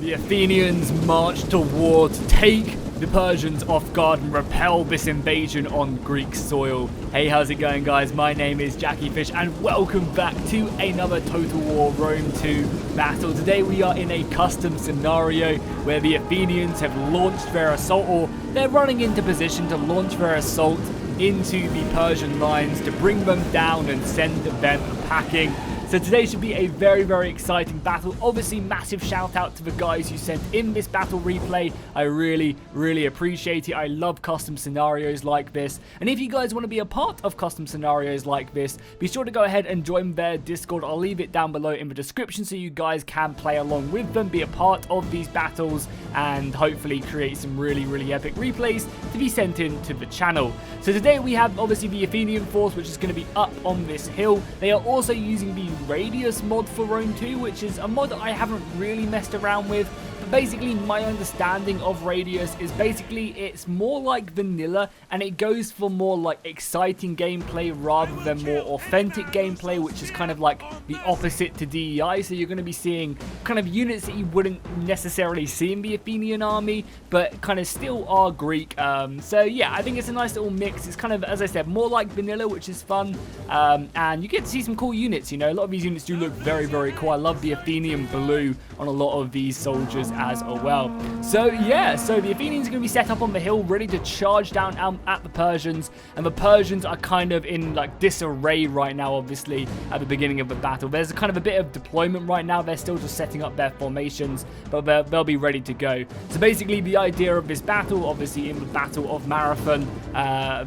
The Athenians march to war to take the Persians off guard and repel this invasion on Greek soil. Hey, how's it going, guys? My name is Jackie Fish and welcome back to another Total War Rome 2 battle. Today we are in a custom scenario where the Athenians have launched their assault, or they're running into position to launch their assault into the Persian lines to bring them down and send them packing. So today should be a very, very exciting battle. Obviously, massive shout out to the guys who sent in this battle replay. I really, really appreciate it. I love custom scenarios like this. And if you guys want to be a part of custom scenarios like this, be sure to go ahead and join their Discord. I'll leave it down below in the description so you guys can play along with them, be a part of these battles, and hopefully create some really, really epic replays to be sent in to the channel. So today we have obviously the Athenian force, which is going to be up on this hill. They are also using the Radius mod for Rome 2, which is a mod that I haven't really messed around with. But basically, my understanding of Radius is basically it's more like vanilla, and it goes for more like exciting gameplay rather than more authentic gameplay, which is kind of like the opposite to DEI. So you're going to be seeing kind of units that you wouldn't necessarily see in the Athenian army, but kind of still are Greek. So yeah, I think it's a nice little mix. It's kind of, as I said, more like vanilla, which is fun, and you get to see some cool units. You know, a lot of these units do look very, very cool. I love the Athenian blue on a lot of these soldiers as well. So yeah, so the Athenians are going to be set up on the hill ready to charge down at the Persians, and the Persians are kind of in like disarray right now, obviously at the beginning of the battle. There's kind of a bit of deployment right now. They're still just setting up their formations, but they'll be ready to go. So basically the idea of this battle, obviously in the Battle of Marathon,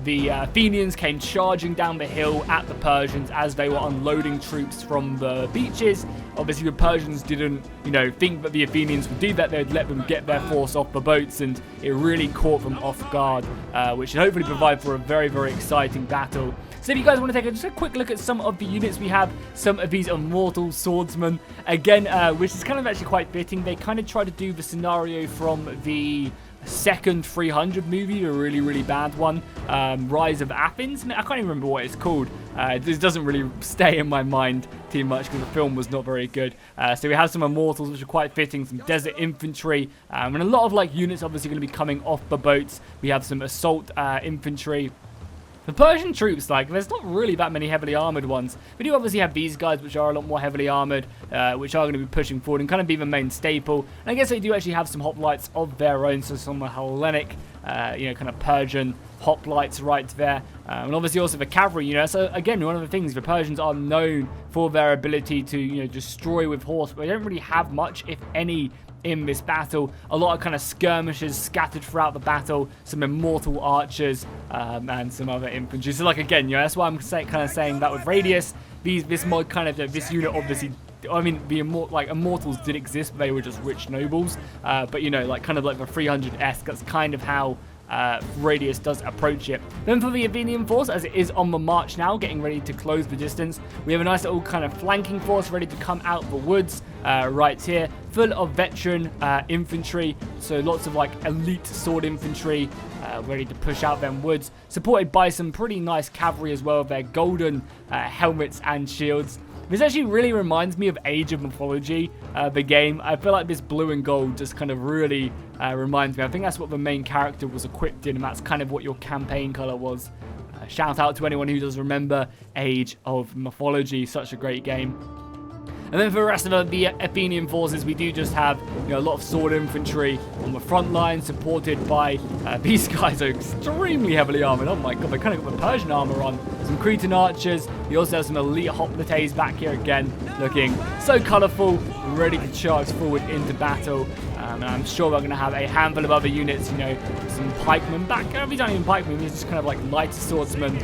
the Athenians came charging down the hill at the Persians as they were unloading troops from the beaches. Obviously the Persians didn't, you know, think that the Athenians would do that. They'd let them get their force off the boats, and it really caught them off guard, which should hopefully provide for a very, very exciting battle. So if you guys want to take just a quick look at some of the units we have, some of these immortal swordsmen, again, which is kind of actually quite fitting. They kind of try to do the scenario from the second 300 movie, a really, really bad one, Rise of Athens. I can't even remember what it's called. This doesn't really stay in my mind too much because the film was not very good. So we have some immortals which are quite fitting, some desert infantry, and a lot of like units obviously going to be coming off the boats. We have some assault infantry. The Persian troops, like, there's not really that many heavily armored ones. We do obviously have these guys, which are a lot more heavily armored, which are going to be pushing forward and kind of be the main staple. And I guess they do actually have some hoplites of their own, so some Hellenic, you know, kind of Persian hoplites right there. And obviously also the cavalry, you know. So again, one of the things, the Persians are known for their ability to, you know, destroy with horse, but they don't really have much, if any, in this battle. A lot of kind of skirmishes scattered throughout the battle, some immortal archers, and some other infantry. So like again, you know, that's why I'm kind of saying that with Radius, this mod kind of, this unit obviously, I mean, the immortals did exist, but they were just rich nobles. But you know, like kind of like the 300-esque, that's kind of how Radius does approach it. Then for the Athenian force, as it is on the march now, getting ready to close the distance, we have a nice little kind of flanking force ready to come out the woods right here, full of veteran infantry, so lots of like elite sword infantry ready to push out them woods, supported by some pretty nice cavalry as well, with their golden helmets and shields. This actually really reminds me of Age of Mythology, the game. I feel like this blue and gold just kind of really reminds me. I think that's what the main character was equipped in, and that's kind of what your campaign color was. Shout out to anyone who does remember Age of Mythology, such a great game. And then for the rest of the Athenian forces, we do just have, you know, a lot of sword infantry on the front line, supported by these guys are extremely heavily armored. Oh my god, they kind of got the Persian armor on. Some Cretan archers. We also have some elite hoplites back here again, looking so colorful, ready to charge forward into battle. And I'm sure we're going to have a handful of other units, you know, some pikemen back. These aren't even pikemen, these are just kind of like lighter swordsmen.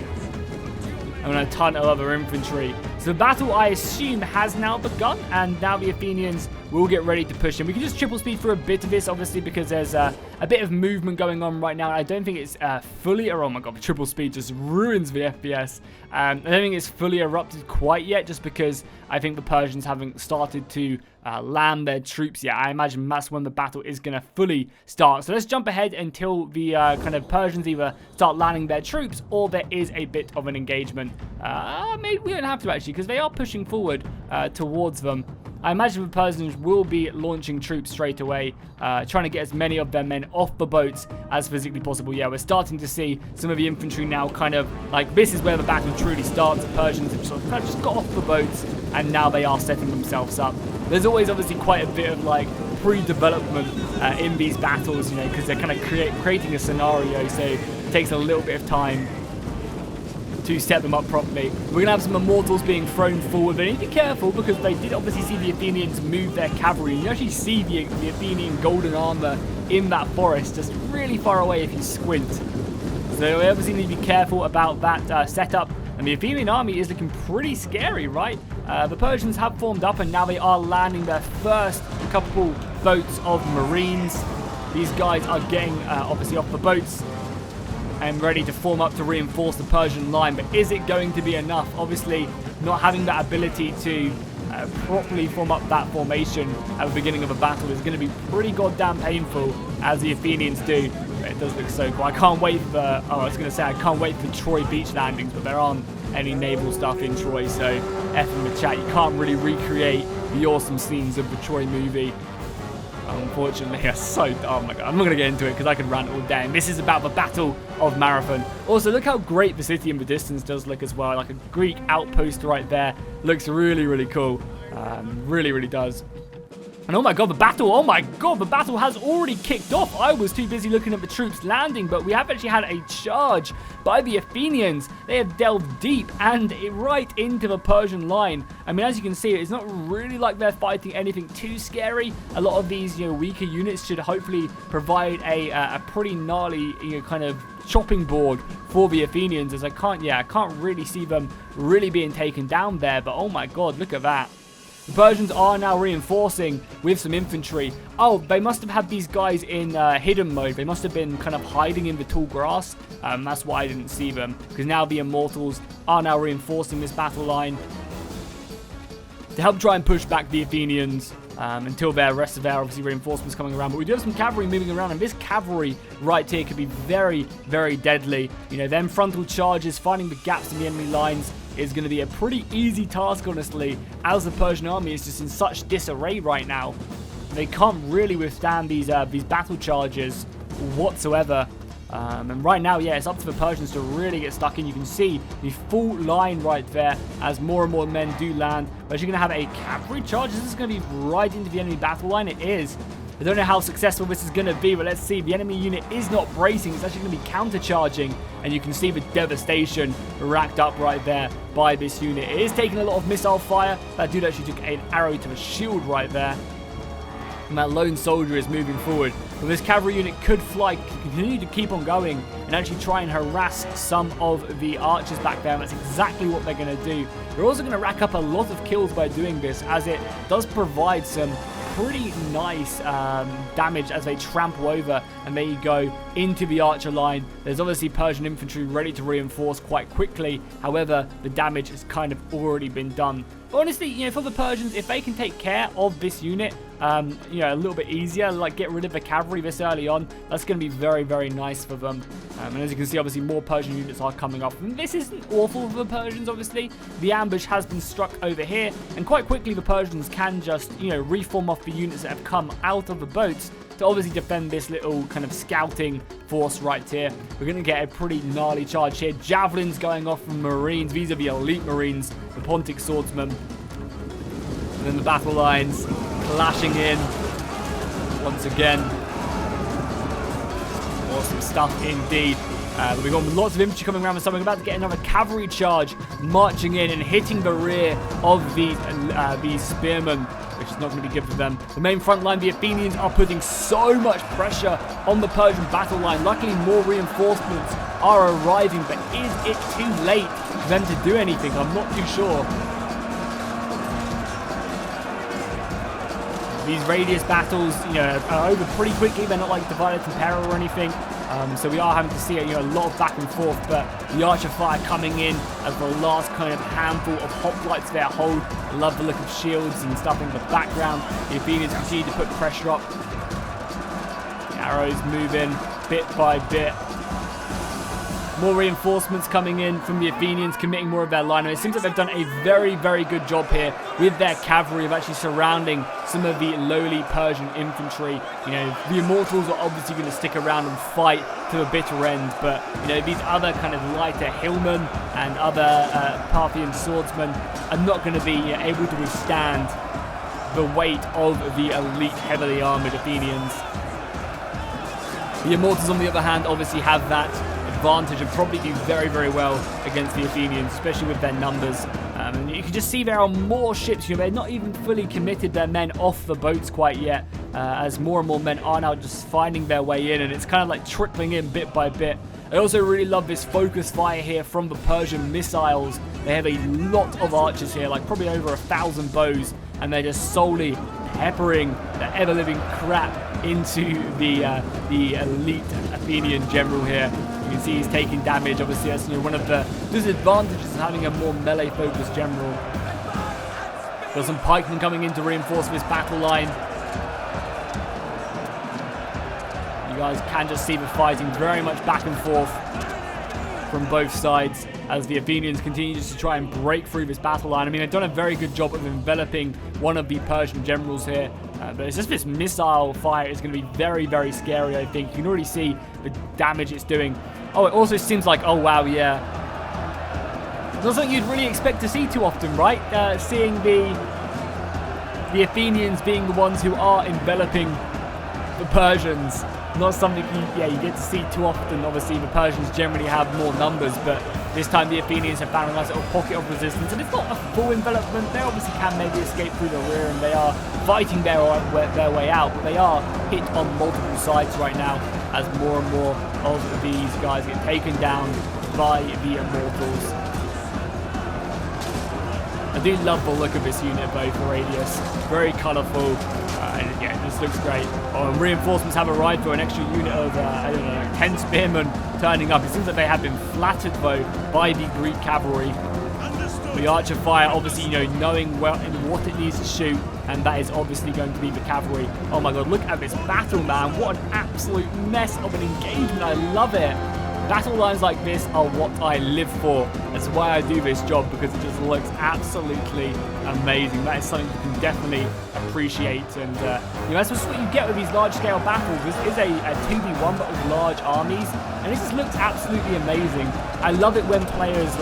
And a ton of other infantry. So the battle, I assume, has now begun, and now the Athenians will get ready to push in. We can just triple speed for a bit of this, obviously, because there's a bit of movement going on right now. I don't think it's fully, oh my god, triple speed just ruins the FPS. I don't think it's fully erupted quite yet, just because I think the Persians haven't started to land their troops yet. I imagine that's when the battle is going to fully start. So let's jump ahead until the kind of Persians either start landing their troops, or there is a bit of an engagement. Maybe we don't have to, actually, because they are pushing forward towards them. I imagine the Persians will be launching troops straight away, trying to get as many of their men off the boats as physically possible. Yeah, we're starting to see some of the infantry now kind of, like, this is where the battle truly starts. The Persians have sort of kind of just got off the boats, and now they are setting themselves up. There's always obviously quite a bit of, like, pre-development in these battles, you know, because they're kind of creating a scenario, so it takes a little bit of time to set them up properly. We're going to have some immortals being thrown forward, but you need to be careful because they did obviously see the Athenians move their cavalry. You actually see the Athenian golden armor in that forest just really far away if you squint. So we obviously need to be careful about that setup. And the Athenian army is looking pretty scary, right? The Persians have formed up and now they are landing their first couple boats of marines. These guys are getting obviously off the boats and ready to form up to reinforce the Persian line. But is it going to be enough? Obviously, not having that ability to properly form up that formation at the beginning of a battle is going to be pretty goddamn painful, as the Athenians do. It does look so cool. I can't wait for, I was going to say, I can't wait for Troy beach landings, but there aren't any naval stuff in Troy, so F in the chat. You can't really recreate the awesome scenes of the Troy movie. Unfortunately, it's so... Oh my god, I'm not going to get into it because I could rant all day. And this is about the Battle of Marathon. Also, look how great the city in the distance does look as well. Like a Greek outpost right there. Looks really, really cool. Really, really does. And oh my god, the battle has already kicked off. I was too busy looking at the troops landing, but we have actually had a charge by the Athenians. They have delved deep and right into the Persian line. I mean, as you can see, it's not really like they're fighting anything too scary. A lot of these, you know, weaker units should hopefully provide a pretty gnarly, you know, kind of chopping board for the Athenians, as I can't really see them really being taken down there. But oh my god, look at that. The Persians are now reinforcing with some infantry. Oh, they must have had these guys in hidden mode. They must have been kind of hiding in the tall grass. That's why I didn't see them. Because now the Immortals are now reinforcing this battle line to help try and push back the Athenians until the rest of their obviously reinforcements coming around. But we do have some cavalry moving around, and this cavalry right here could be very, very deadly. You know, them frontal charges, finding the gaps in the enemy lines is going to be a pretty easy task, honestly, as the Persian army is just in such disarray right now. They can't really withstand these battle charges whatsoever. And right now, yeah, it's up to the Persians to really get stuck in. You can see the full line right there as more and more men do land. But you're going to have a cavalry charge. Is this going to be right into the enemy battle line? It is. I don't know how successful this is going to be, but let's see. The enemy unit is not bracing. It's actually going to be counter-charging. And you can see the devastation racked up right there by this unit. It is taking a lot of missile fire. That dude actually took an arrow to the shield right there. And that lone soldier is moving forward. But this cavalry unit could continue to keep on going and actually try and harass some of the archers back there. And that's exactly what they're going to do. They're also going to rack up a lot of kills by doing this, as it does provide some pretty nice damage as they trample over, and there you go, into the archer line. There's obviously Persian infantry ready to reinforce quite quickly. However, the damage has kind of already been done. But honestly, you know, for the Persians, if they can take care of this unit, you know, a little bit easier, like get rid of the cavalry this early on, that's going to be very, very nice for them. And as you can see, obviously more Persian units are coming up. And this isn't awful for the Persians, obviously. The ambush has been struck over here, and quite quickly the Persians can just, you know, reform off the units that have come out of the boats to obviously defend this little kind of scouting force right here. We're going to get a pretty gnarly charge here. Javelins going off from Marines. These are the elite Marines, the Pontic swordsmen. And then the battle lines clashing in once again. Awesome stuff indeed. We've got lots of infantry coming around, and so we're about to get another cavalry charge marching in and hitting the rear of these spearmen, which is not going to be good for them. The main front line, the Athenians are putting so much pressure on the Persian battle line. Luckily, more reinforcements are arriving, but is it too late for them to do anything? I'm not too sure. These radius battles, you know, are over pretty quickly. They're not like divided from peril or anything. So we are having to see, you know, a lot of back and forth, but the archer fire coming in as the last kind of handful of hoplites there hold. I love the look of shields and stuff in the background. The Athenians continue to put pressure up. The arrows move in bit by bit. More reinforcements coming in from the Athenians, committing more of their line. And it seems like they've done a very, very good job here with their cavalry of actually surrounding some of the lowly Persian infantry. You know, the Immortals are obviously going to stick around and fight to the bitter end, but, you know, these other kind of lighter hillmen and other Parthian swordsmen are not going to be able to withstand the weight of the elite, heavily armored Athenians. The Immortals, on the other hand, obviously have that advantage and probably do very, very well against the Athenians, especially with their numbers. And you can just see there are more ships. You know, they're not even fully committed their men off the boats quite yet, as more and more men are now just finding their way in, and it's kind of like trickling in bit by bit. I also really love this focus fire here from the Persian missiles. They have a lot of archers here, like probably over 1,000 bows, and they're just solely peppering the ever-living crap into the elite Athenian general here. You can see he's taking damage. Obviously, that's one of the disadvantages of having a more melee-focused general. Got some pikemen coming in to reinforce this battle line. You guys can just see the fighting very much back and forth from both sides as the Athenians continue just to try and break through this battle line. I mean, they've done a very good job of enveloping one of the Persian generals here, but it's just this missile fire is going to be very, very scary, I think. You can already see the damage it's doing. Oh, it also seems like, oh wow, yeah. Not something you'd really expect to see too often, right? Seeing the Athenians being the ones who are enveloping the Persians. Not something you get to see too often. Obviously, the Persians generally have more numbers, but this time the Athenians have found a nice little pocket of resistance, and it's not a full envelopment. They obviously can maybe escape through the rear, and they are fighting their way out, but they are hit on multiple sides right now as more and more of these guys get taken down by the Immortals. I do love the look of this unit though for Radius. Very colourful. And yeah, this looks great. Oh, and reinforcements have arrived for an extra unit of, I don't know, 10 spearmen turning up. It seems like they have been flattered though by the Greek cavalry. The archer fire, obviously, knowing what it needs to shoot, and that is obviously going to be the cavalry. Oh my god, look at this battle, man. What an absolute mess of an engagement. I love it. Battle lines like this are what I live for. That's why I do this job, because it just looks absolutely amazing. That is something you can definitely appreciate, and that's what you get with these large-scale battles. This is a 2v1 but with large armies, and it just looks absolutely amazing. I love it when players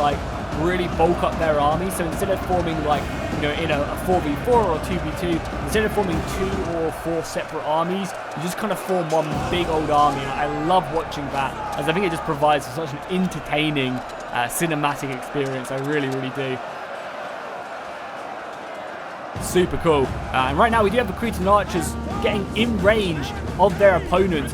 really bulk up their army. So instead of forming in a 4v4 or a 2v2, instead of forming 2 or 4 separate armies, you just kind of form one big old army. And I love watching that, as I think it just provides such an entertaining cinematic experience. I really, really do. Super cool. And right now we do have the Cretan archers getting in range of their opponents,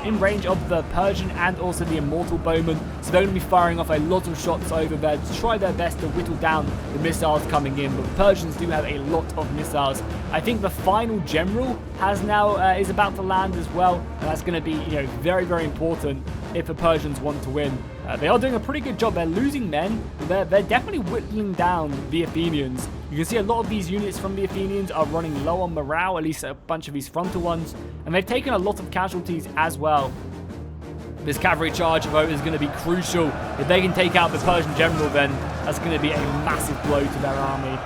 in range of the Persian and also the Immortal bowmen. So they're going to be firing off a lot of shots over there to try their best to whittle down the missiles coming in. But the Persians do have a lot of missiles. I think the final general has now is about to land as well, and that's going to be very, very important if the Persians want to win. They are doing a pretty good job. They're losing men. They're definitely whittling down the Athenians. You can see a lot of these units from the Athenians are running low on morale, at least a bunch of these frontal ones, and they've taken a lot of casualties as well. This cavalry charge, though, is going to be crucial. If they can take out the Persian general, then that's going to be a massive blow to their army.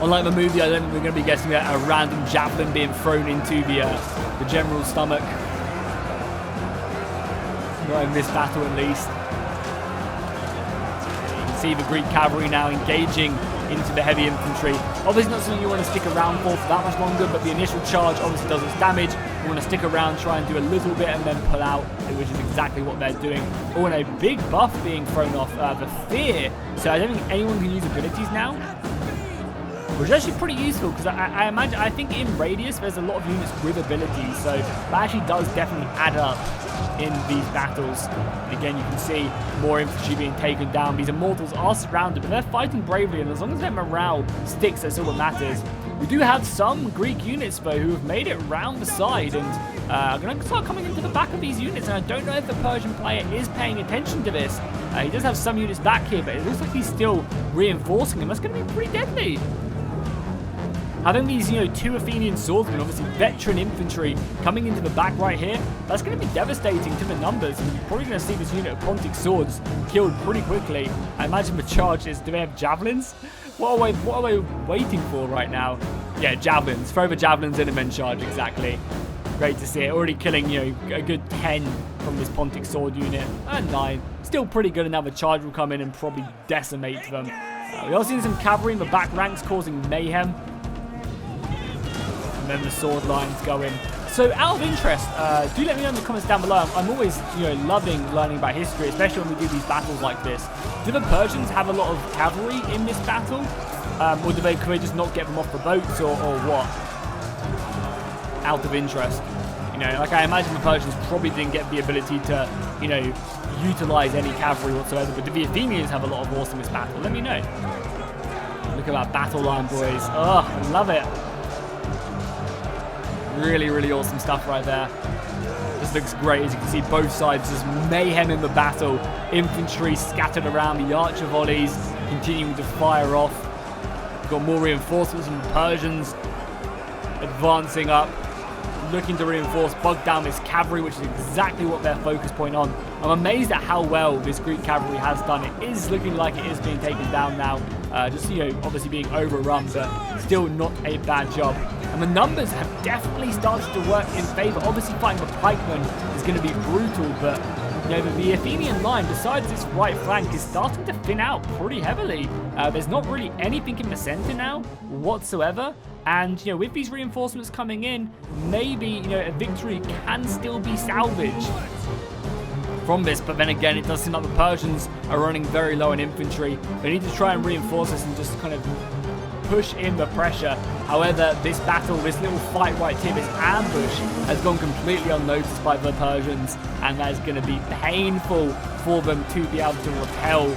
Unlike the movie, I don't think we're going to be getting a random javelin being thrown into the general's stomach. Not in this battle, at least. You can see the Greek cavalry now engaging into the heavy infantry. Obviously not something you want to stick around for that much longer, but the initial charge obviously does its damage. You want to stick around, try and do a little bit, and then pull out, which is exactly what they're doing. Oh, and a big buff being thrown off, the Fear. So I don't think anyone can use abilities now, which is actually pretty useful, because I think in Radius there's a lot of units with abilities, so that actually does definitely add up in these battles. And again, you can see more infantry being taken down. These Immortals are surrounded, but they're fighting bravely, and as long as their morale sticks, that's all that matters. We do have some Greek units, though, who have made it round the side, and are going to start coming into the back of these units, and I don't know if the Persian player is paying attention to this. He does have some units back here, but it looks like he's still reinforcing them. That's going to be pretty deadly. having these, you know, 2 Athenian swordsmen, obviously veteran infantry, coming into the back right here, that's going to be devastating to the numbers. And you're probably going to see this unit of Pontic swords killed pretty quickly. I imagine the charges, do they have javelins? What are they waiting for right now? Yeah, javelins. Throw the javelins in and then charge, exactly. Great to see it. Already killing, you know, a good 10 from this Pontic sword unit. And 9. Still pretty good, and now the charge will come in and probably decimate them. We're also seeing some cavalry in the back ranks causing mayhem. And then the sword lines go in. So out of interest, do let me know in the comments down below. I'm always, you know, loving learning about history, especially when we do these battles like this. Do the Persians have a lot of cavalry in this battle? Or could they just not get them off the boats, or what? Out of interest. You know, like I imagine the Persians probably didn't get the ability to, you know, utilize any cavalry whatsoever. But do the Athenians have a lot of horse in this battle? Let me know. Look at that battle line, boys. Oh, I love it. Really, really awesome stuff right there. This looks great. As you can see, both sides just mayhem in the battle. Infantry scattered around, the archer volleys continuing to fire off. We've got more reinforcements from the Persians advancing up, looking to reinforce, bog down this cavalry, which is exactly what their focus point on. I'm amazed at how well this Greek cavalry has done. It is looking like it is being taken down now. Just, you know, obviously being overrun, but still not a bad job. And the numbers have definitely started to work in favor. Obviously fighting the pikemen is going to be brutal, but you know, the Athenian line, besides this right flank, is starting to thin out pretty heavily. There's not really anything in the center now whatsoever. And, you know, with these reinforcements coming in, maybe, you know, a victory can still be salvaged from this. But then again, it does seem like the Persians are running very low in infantry. They need to try and reinforce this and just kind of push in the pressure. However, this battle, this little fight right here, this ambush, has gone completely unnoticed by the Persians, and that is going to be painful for them to be able to repel.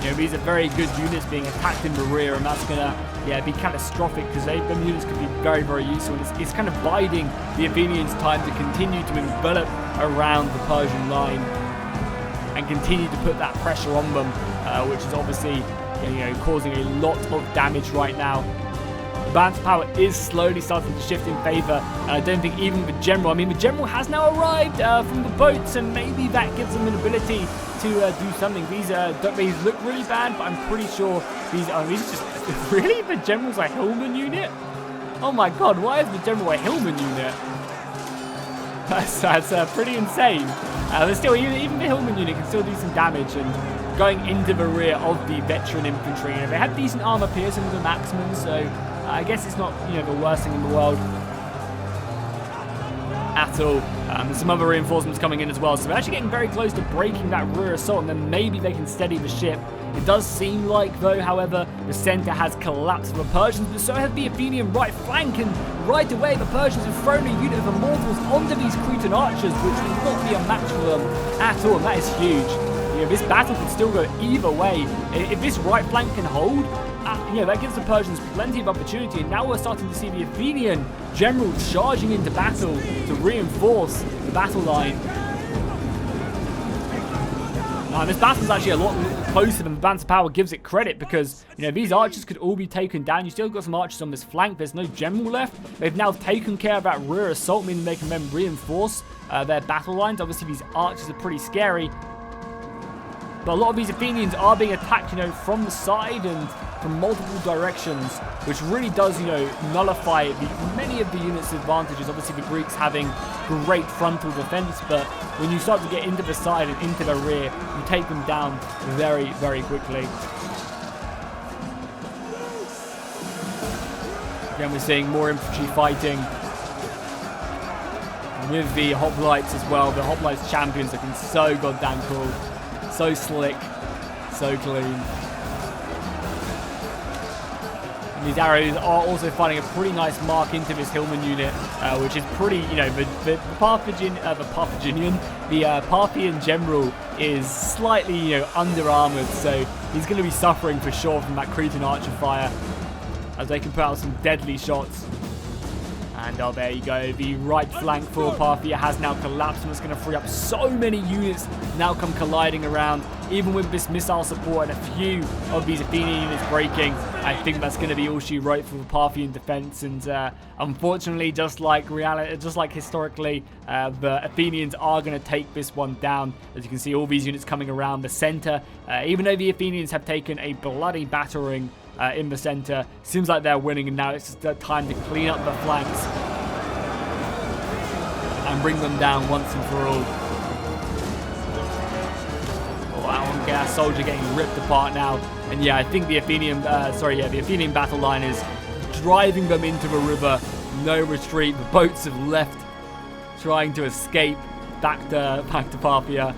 You know, these are very good units being attacked in the rear, and that's going to, yeah, be catastrophic, because them units could be very, very useful. It's kind of biding the Athenians time to continue to envelop around the Persian line and continue to put that pressure on them, which is obviously, you know, causing a lot of damage right now. Advanced power is slowly starting to shift in favor, and I don't think even the general, I mean, the general has now arrived from the boats, and maybe that gives them an ability to do something. These look really bad, but I'm pretty sure these just really, the general's a Hillman unit. Oh my god, why is the general a Hillman unit? That's pretty insane. But still, even the Hillman unit can still do some damage, and going into the rear of the veteran infantry. You know, they have decent armor piercing with the Maximin, so I guess it's not, you know, the worst thing in the world at all. There's some other reinforcements coming in as well, so they're actually getting very close to breaking that rear assault, and then maybe they can steady the ship. It does seem like, though, however, the center has collapsed for the Persians, but so has the Athenian right flank, and right away the Persians have thrown a unit of immortals onto these Cretan archers, which will not be a match for them at all, and that is huge. You know, this battle could still go either way. If this right flank can hold, you know, that gives the Persians plenty of opportunity, and now we're starting to see the Athenian general charging into battle to reinforce the battle line. This battle is actually a lot closer than Advanced Power gives it credit, because, you know, these archers could all be taken down. You still got some archers on this flank. There's no general left. They've now taken care of that rear assault, meaning they can then reinforce their battle lines. Obviously, these archers are pretty scary, but a lot of these Athenians are being attacked, you know, from the side and from multiple directions, which really does, you know, nullify many of the units' advantages. Obviously, the Greeks having great frontal defense, but when you start to get into the side and into the rear, you take them down very, very quickly. Again, we're seeing more infantry fighting with the hoplites as well. The hoplites champions looking so goddamn cool. So slick, so clean. And these arrows are also finding a pretty nice mark into this Hillman unit, which is pretty, you know, the Parthian general is slightly, you know, under armored, so he's going to be suffering for sure from that Cretan archer fire, as they can put out some deadly shots. And there you go. The right flank for Parthia has now collapsed, and it's going to free up so many units now come colliding around. Even with this missile support and a few of these Athenian units breaking, I think that's going to be all she wrote for the Parthian defense. And unfortunately, just like historically, the Athenians are going to take this one down. As you can see, all these units coming around the center. Even though the Athenians have taken a bloody battering in the center, seems like they're winning, and now it's just time to clean up the flanks and bring them down once and for all. Wow, Gas Soldier getting ripped apart now. And yeah, I think the Athenian, the Athenian battle line is driving them into the river. No retreat. The boats have left, trying to escape back to Parthia.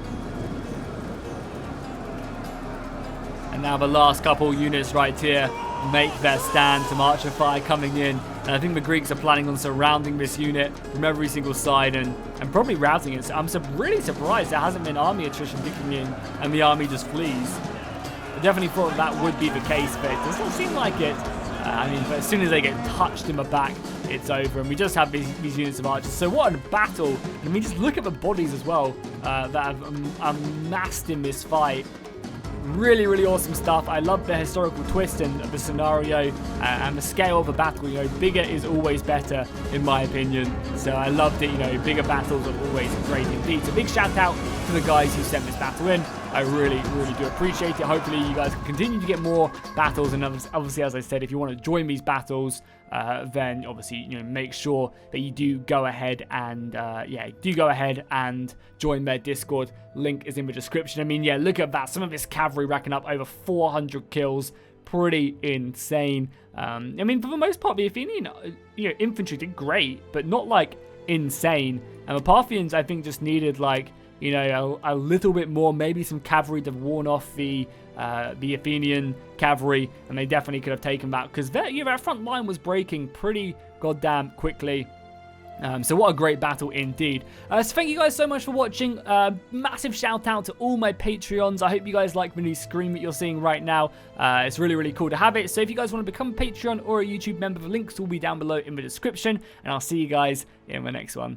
And now the last couple units right here make their stand. Some archer fire coming in. And I think the Greeks are planning on surrounding this unit from every single side and probably routing it. So I'm really surprised there hasn't been army attrition kicking in and the army just flees. I definitely thought that would be the case, but it does not seem like it. I mean, but as soon as they get touched in the back, it's over. And we just have these units of archers. So what a battle. I mean, just look at the bodies as well that have amassed in this fight. Really, really awesome stuff. I love the historical twist and the scenario and the scale of the battle. You know, bigger is always better, in my opinion. So I loved it. You know, bigger battles are always great indeed. So big shout out to the guys who sent this battle in. I really, really do appreciate it. Hopefully you guys can continue to get more battles. And obviously, as I said, if you want to join these battles, then obviously, you know, make sure that you do go ahead and join their Discord. Link is in the description. I mean, yeah, look at that. Some of this cavalry racking up over 400 kills. Pretty insane. I mean, for the most part, the Athenian infantry did great, but not like insane. And the Parthians, I think, just needed like, you know, a little bit more, maybe some cavalry to warn off the Athenian cavalry, and they definitely could have taken that, because their front line was breaking pretty goddamn quickly. So what a great battle indeed. So thank you guys so much for watching. Massive shout out to all my Patreons. I hope you guys like the new screen that you're seeing right now. It's really, really cool to have it. So if you guys want to become a Patreon or a YouTube member, the links will be down below in the description, and I'll see you guys in the next one.